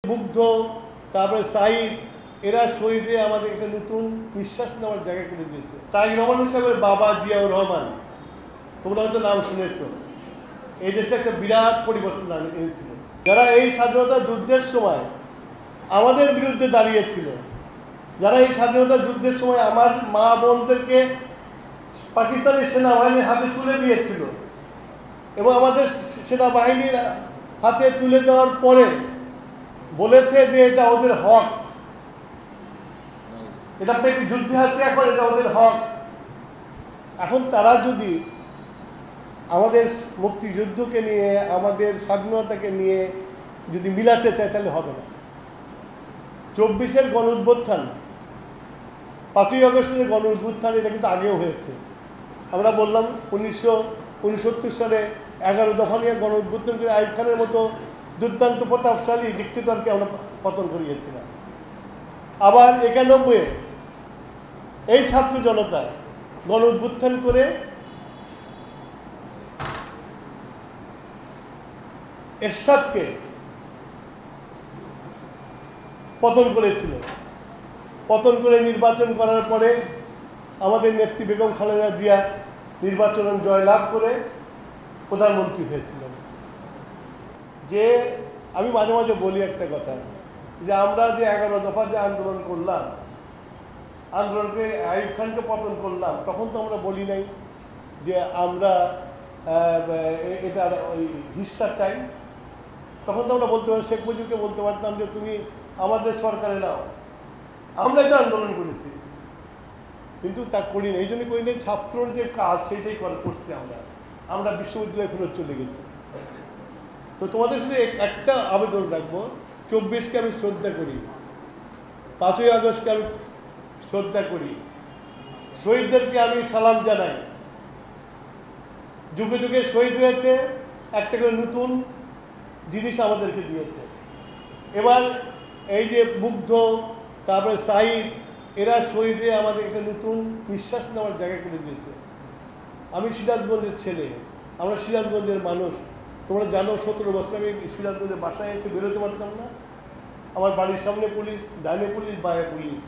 মুগ্ধ, তারপরে সাইদ, এরা শহীদ হয়ে আমাদের একটা নতুন নিঃশ্বাস নেওয়ার জায়গা করে দিয়েছে। তাই রহমান সাহেবের বাবা জিয়াউর রহমান, তোমরা হয়তো নাম শুনেছ, এই দেশে একটা বিরাট পরিবর্তন এনেছিল। যারা এই স্বাধীনতা যুদ্ধের সময় আমাদের বিরুদ্ধে দাঁড়িয়েছিল, যারা এই স্বাধীনতা যুদ্ধের সময় আমার মা বোনদেরকে পাকিস্তানের সেনাবাহিনীর হাতে তুলে দিয়েছিল এবং আমাদের সেনাবাহিনীর হাতে তুলে যাওয়ার পরে বলেছে যে এটা ওদের হক, এটা যুদ্ধে আছে, এখন এটা ওদের হক। এখন তারা যদি আমাদের মুক্তিযুদ্ধকে নিয়ে, আমাদের স্বাধীনতাকে নিয়ে যদি মিলাতে চায় তাহলে হবে না। 24-এর গণ উত্থান, 5ই আগস্টের গণ উত্থান, এটা কিন্তু আগেও হয়েছে। আমরা বললাম 1969 সালে 11 দফা নিয়ে গণ উত্থান করে আইয়ুব খানের মতো দুর্দান্ত প্রতাপশালী ডিক্টেটরকে আমরা পতন করিয়েছিলাম। আবার 91-এ এই ছাত্র জনতা গণ উত্থান করে এরশাদকে পতন করেছিল। পতন করে নির্বাচন করার পরে আমাদের নেত্রী বেগম খালেদা জিয়া নির্বাচনে জয়লাভ করে প্রধানমন্ত্রী হয়েছিলেন। যে আমি মাঝে মাঝে বলি একটা কথা, যে আমরা যে 11 দফা যে আন্দোলন করলাম, আন্দোলনকে আইয়ুব খানকে পতন করলাম, তখন তো আমরা বলি নাই যে আমরা এটার ওই হিস্সা চাই। তখন তো আমরা বলতে পারি, শেখ মুজিবকে বলতে পারতাম যে তুমি আমাদের সরকারে নাও, আমরা এটা আন্দোলন করেছি, কিন্তু তা করি না। এই জন্য করি না, ছাত্রর যে কাজ সেইটাই করছি আমরা বিশ্ববিদ্যালয়ে ফেরত চলে গেছি। তো তোমাদের শুধু একটা আবেদন রাখবো, 24-কে আমি শ্রদ্ধা করি, 5ই আগস্টকে আমি শ্রদ্ধা করি, শহীদদেরকে আমি সালাম জানাই। যুগে যুগে শহীদ হয়েছে, একটা করে নতুন জিনিস আমাদেরকে দিয়েছে। এবার এই যে মুগ্ধ, তারপরে সাইদ, এরা শহীদ হয়ে আমাদের একটা নতুন নিঃশ্বাস নেওয়ার জায়গা করে দিয়েছে। আমি সিরাজগঞ্জের ছেলে, আমরা সিরাজগঞ্জের মানুষ। তোমরা জানো 17 বছর আমি সিরাজগঞ্জের বাসায় এসে বেরোতে পারতাম না। আমার বাড়ির সামনে পুলিশ, ডাইনে পুলিশ, বায়ে পুলিশ,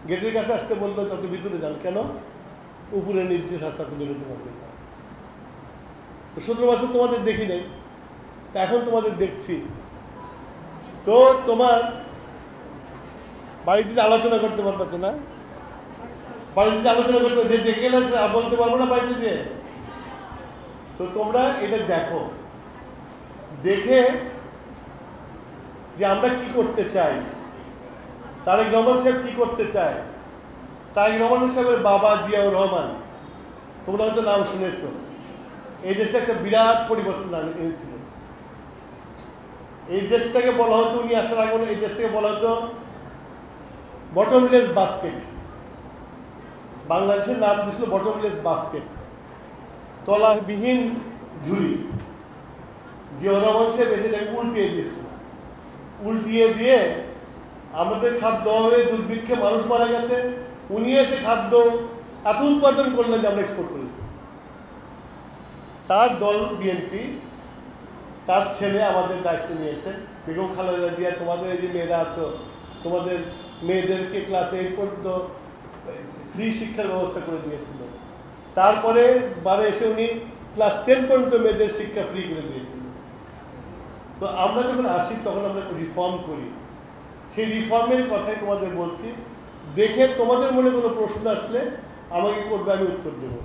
গেটের কাছে আসতে বলতো তত ভিতরে যান, কেন? উপরে নির্দেশ আছে, বেরোতে পারবে না। 17 বছর তোমাদের দেখি নাই, তা এখন তোমাদের দেখছি। তো তোমার বাড়িতে আলোচনা করতে পারবে তো না? বাড়িতে আলোচনা করতে যে দেখে গেলে বলতে পারবো না বাড়িতে যে। তো তোমরা এটা দেখো, দেখে যে আমরা কি করতে চাই, তারেক রহমান সাহেব কি করতে চায়। তারেক রহমান সাহেবের বাবা জিয়াউর রহমান, তোমরা হয়তো নাম শুনেছ, এই দেশে একটা বিরাট পরিবর্তন এনেছিল। এই দেশটাকে বলা হতো, উনি আসার আগে এই দেশটাকে বলা হতো বটমলেস বাস্কেট। বাংলাদেশের নাম দিয়েছিল বটমলেস বাস্কেট, তলাবিহীন ঝুলি। জিয়াউর রহমান সাহেব এসে উল্টিয়ে দিয়েছিল। উল্টিয়ে দিয়ে আমাদের খাদ্য অভাবে দুর্ভিক্ষে মানুষ মারা গেছে, উনি এসে খাদ্য এত উৎপাদন করলেন যে আমরা এক্সপোর্ট করেছি। তার দল বিএনপি, তার ছেলে আমাদের দায়িত্ব নিয়েছে। বেগম খালেদা জিয়া, তোমাদের এই যে মেয়েরা আছো, তোমাদের মেয়েদেরকে ক্লাস 8 পর্যন্ত ফ্রি শিক্ষার ব্যবস্থা করে দিয়েছিল। তারপরে বারে এসে উনি ক্লাস 10 পর্যন্ত মেয়েদের শিক্ষা ফ্রি করে দিয়েছিল। তো আমরা যখন আসি তখন আমরা রিফর্ম করি, সেই রিফর্মের কথাই তোমাদের বলছি। দেখে তোমাদের মনে কোনো প্রশ্ন আসলে আমাকে করবে, আমি উত্তর দেবো।